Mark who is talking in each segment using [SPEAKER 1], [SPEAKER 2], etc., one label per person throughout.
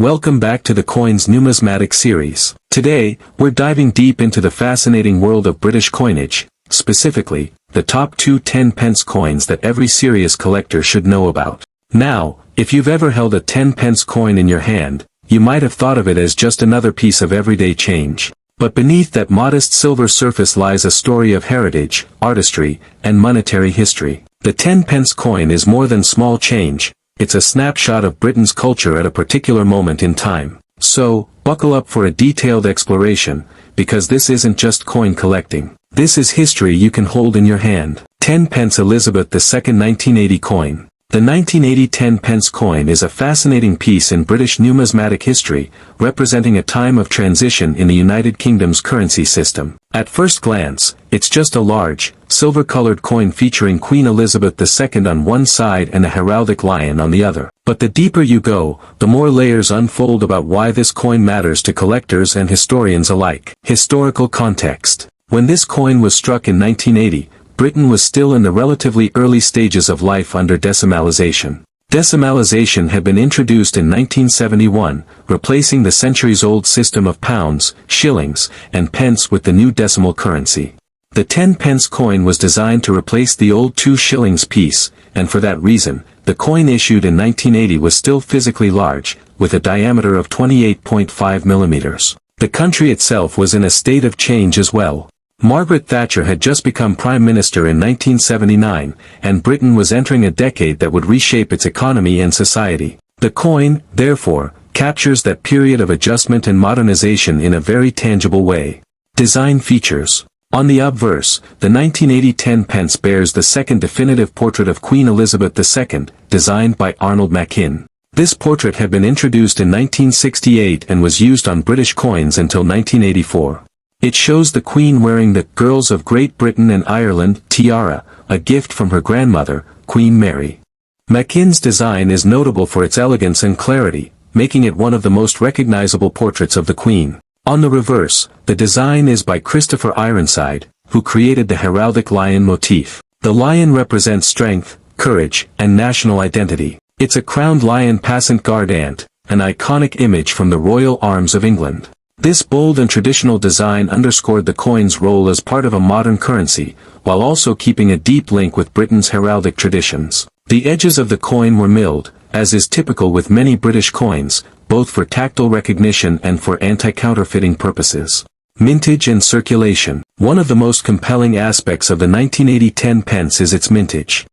[SPEAKER 1] Welcome back to the Coins Numismatic Series. Today, we're diving deep into the fascinating world of British coinage, specifically, the top 2 10-pence coins that every serious collector should know about. Now, if you've ever held a 10-pence coin in your hand, you might have thought of it as just another piece of everyday change. But beneath that modest silver surface lies a story of heritage, artistry, and monetary history. The 10-pence coin is more than small change. It's a snapshot of Britain's culture at a particular moment in time. So, buckle up for a detailed exploration, because this isn't just coin collecting. This is history you can hold in your hand. 10 Pence Elizabeth II 1980 coin. The 1980 10-pence coin is a fascinating piece in British numismatic history, representing a time of transition in the United Kingdom's currency system. At first glance, it's just a large, silver-colored coin featuring Queen Elizabeth II on one side and a heraldic lion on the other. But the deeper you go, the more layers unfold about why this coin matters to collectors and historians alike. Historical context. When this coin was struck in 1980, Britain was still in the relatively early stages of life under decimalization. Decimalization had been introduced in 1971, replacing the centuries-old system of pounds, shillings, and pence with the new decimal currency. The 10-pence coin was designed to replace the old 2 shillings piece, and for that reason, the coin issued in 1980 was still physically large, with a diameter of 28.5 millimeters. The country itself was in a state of change as well. Margaret Thatcher had just become Prime Minister in 1979, and Britain was entering a decade that would reshape its economy and society. The coin, therefore, captures that period of adjustment and modernization in a very tangible way. Design features. On the obverse, the 1980 10-pence bears the second definitive portrait of Queen Elizabeth II, designed by Arnold Machin. This portrait had been introduced in 1968 and was used on British coins until 1984. It shows the Queen wearing the Girls of Great Britain and Ireland tiara, a gift from her grandmother, Queen Mary. Machin's design is notable for its elegance and clarity, making it one of the most recognizable portraits of the Queen. On the reverse, the design is by Christopher Ironside, who created the heraldic lion motif. The lion represents strength, courage, and national identity. It's a crowned lion passant gardant, an iconic image from the royal arms of England. This bold and traditional design underscored the coin's role as part of a modern currency, while also keeping a deep link with Britain's heraldic traditions. The edges of the coin were milled, as is typical with many British coins, both for tactile recognition and for anti-counterfeiting purposes. Mintage and circulation. One of the most compelling aspects of the 1980 10-pence is its mintage.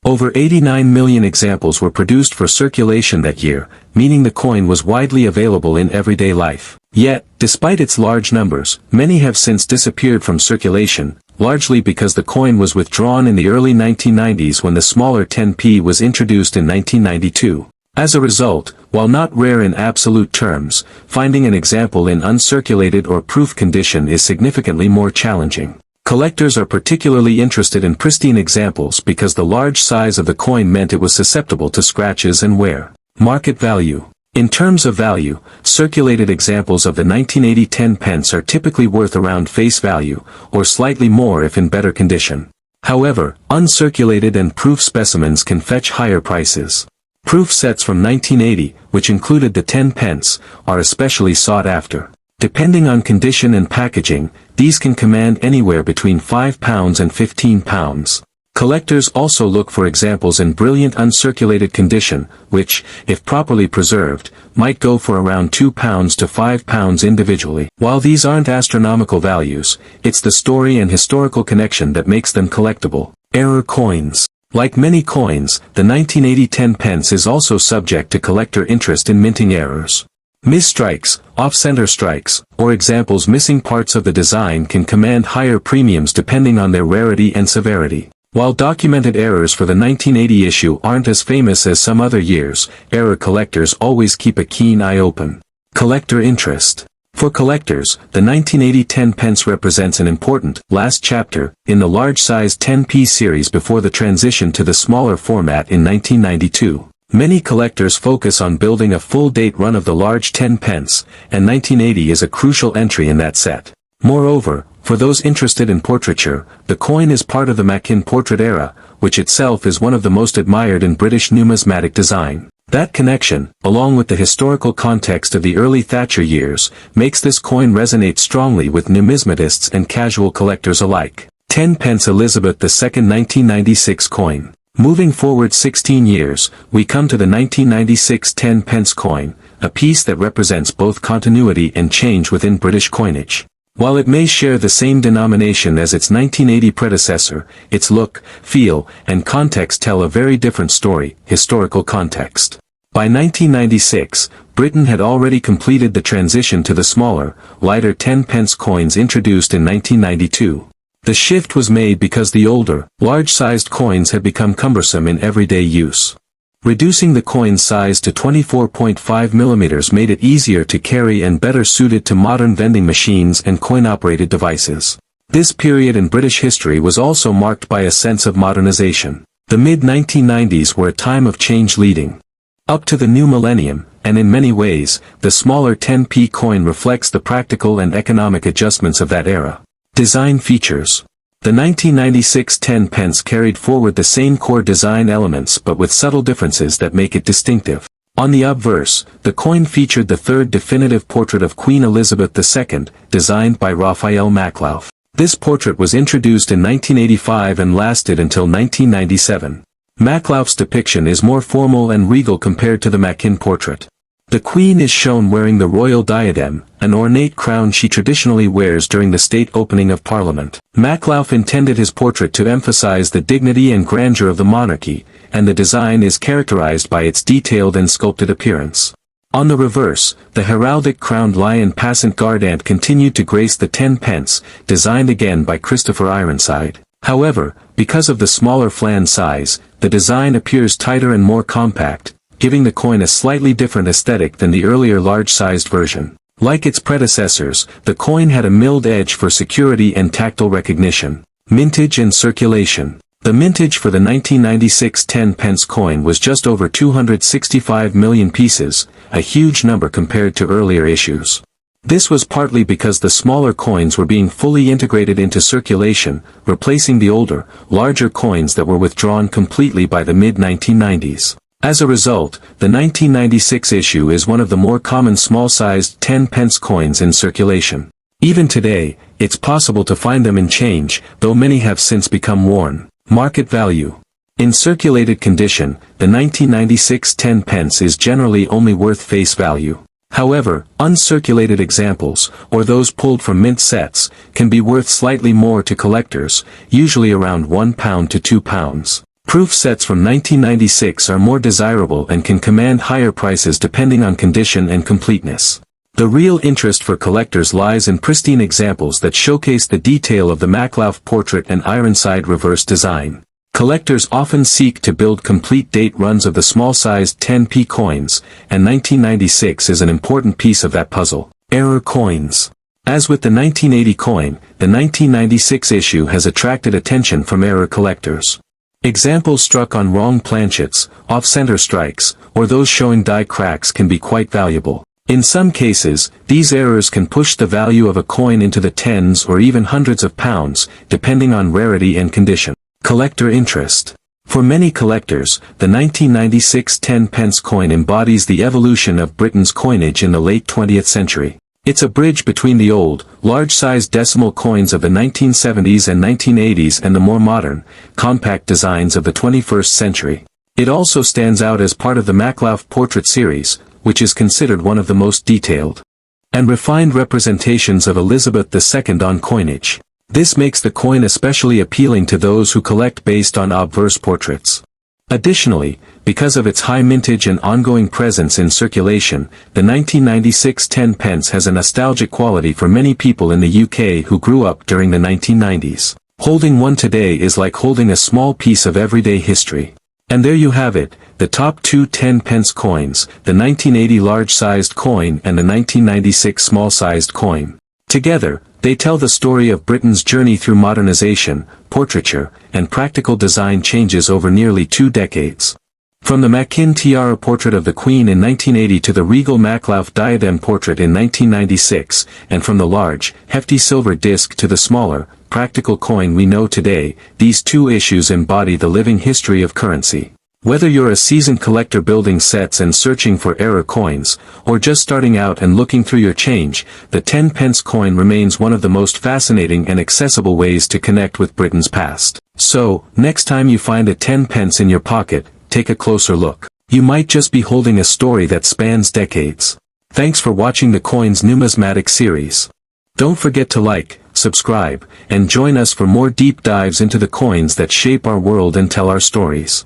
[SPEAKER 1] Over 89 million examples were produced for circulation that year, meaning the coin was widely available in everyday life. Yet, despite its large numbers, many have since disappeared from circulation, largely because the coin was withdrawn in the early 1990s when the smaller 10p was introduced in 1992. As a result, while not rare in absolute terms, finding an example in uncirculated or proof condition is significantly more challenging. Collectors are particularly interested in pristine examples because the large size of the coin meant it was susceptible to scratches and wear. Market value. In terms of value, circulated examples of the 1980 10-pence are typically worth around face value, or slightly more if in better condition. However, uncirculated and proof specimens can fetch higher prices. Proof sets from 1980, which included the 10-pence, are especially sought after. Depending on condition and packaging, these can command anywhere between £5 and £15. Collectors also look for examples in brilliant uncirculated condition, which, if properly preserved, might go for around £2 to £5 individually. While these aren't astronomical values, it's the story and historical connection that makes them collectible. Error coins. Like many coins, the 1980 10-pence is also subject to collector interest in minting errors. Misstrikes, off-center strikes, or examples missing parts of the design can command higher premiums depending on their rarity and severity. While documented errors for the 1980 issue aren't as famous as some other years, error collectors always keep a keen eye open. Collector interest. For collectors, the 1980 10-pence represents an important, last chapter, in the large-sized 10p series before the transition to the smaller format in 1992. Many collectors focus on building a full-date run of the large 10-pence, and 1980 is a crucial entry in that set. Moreover, for those interested in portraiture, the coin is part of the Machin portrait era, which itself is one of the most admired in British numismatic design. That connection, along with the historical context of the early Thatcher years, makes this coin resonate strongly with numismatists and casual collectors alike. 10 Pence Elizabeth II 1996 coin. Moving forward 16 years, we come to the 1996 10 pence coin, a piece that represents both continuity and change within British coinage. While it may share the same denomination as its 1980 predecessor, its look, feel, and context tell a very different story, historical context. By 1996, Britain had already completed the transition to the smaller, lighter 10 pence coins introduced in 1992. The shift was made because the older, large-sized coins had become cumbersome in everyday use. Reducing the coin's size to 24.5 mm made it easier to carry and better suited to modern vending machines and coin-operated devices. This period in British history was also marked by a sense of modernization. The mid-1990s were a time of change leading up to the new millennium, and in many ways, the smaller 10p coin reflects the practical and economic adjustments of that era. Design features. The 1996 10 pence carried forward the same core design elements but with subtle differences that make it distinctive. On the obverse, the coin featured the third definitive portrait of Queen Elizabeth II, designed by Raphael Maklouf. This portrait was introduced in 1985 and lasted until 1997. Maklouf's depiction is more formal and regal compared to the Machin portrait. The Queen is shown wearing the royal diadem, an ornate crown she traditionally wears during the state opening of Parliament. Maklouf intended his portrait to emphasize the dignity and grandeur of the monarchy, and the design is characterized by its detailed and sculpted appearance. On the reverse, the heraldic crowned lion passant guard ant continued to grace the 10 pence, designed again by Christopher Ironside. However, because of the smaller flange size, the design appears tighter and more compact, giving the coin a slightly different aesthetic than the earlier large-sized version. Like its predecessors, the coin had a milled edge for security and tactile recognition. Mintage and circulation. The mintage for the 1996 10 pence coin was just over 265 million pieces, a huge number compared to earlier issues. This was partly because the smaller coins were being fully integrated into circulation, replacing the older, larger coins that were withdrawn completely by the mid-1990s. As a result, the 1996 issue is one of the more common small-sized 10 pence coins in circulation. Even today, it's possible to find them in change, though many have since become worn. Market value. In circulated condition, the 1996 10 pence is generally only worth face value. However, uncirculated examples, or those pulled from mint sets, can be worth slightly more to collectors, usually around £1 to £2. Proof sets from 1996 are more desirable and can command higher prices depending on condition and completeness. The real interest for collectors lies in pristine examples that showcase the detail of the Maklouf portrait and Ironside reverse design. Collectors often seek to build complete date runs of the small-sized 10p coins, and 1996 is an important piece of that puzzle. Error coins. As with the 1980 coin, the 1996 issue has attracted attention from error collectors. Examples struck on wrong planchets, off-center strikes, or those showing die cracks can be quite valuable. In some cases, these errors can push the value of a coin into the tens or even hundreds of pounds, depending on rarity and condition. Collector interest. For many collectors, the 1996 10 pence coin embodies the evolution of Britain's coinage in the late 20th century. It's a bridge between the old, large-sized decimal coins of the 1970s and 1980s and the more modern, compact designs of the 21st century. It also stands out as part of the Maklouf portrait series, which is considered one of the most detailed and refined representations of Elizabeth II on coinage. This makes the coin especially appealing to those who collect based on obverse portraits. Additionally, because of its high mintage and ongoing presence in circulation, the 1996 10 pence has a nostalgic quality for many people in the UK who grew up during the 1990s. Holding one today is like holding a small piece of everyday history. And there you have it, the top two 10 pence coins, the 1980 large-sized coin and the 1996 small-sized coin. Together, they tell the story of Britain's journey through modernization, portraiture, and practical design changes over nearly 2 decades. From the Machin tiara portrait of the Queen in 1980 to the regal Maklouf diadem portrait in 1996, and from the large, hefty silver disc to the smaller, practical coin we know today, these two issues embody the living history of currency. Whether you're a seasoned collector building sets and searching for rare coins, or just starting out and looking through your change, the 10 pence coin remains one of the most fascinating and accessible ways to connect with Britain's past. So, next time you find a 10 pence in your pocket, take a closer look. You might just be holding a story that spans decades. Thanks for watching the Coins Numismatic Series. Don't forget to like, subscribe, and join us for more deep dives into the coins that shape our world and tell our stories.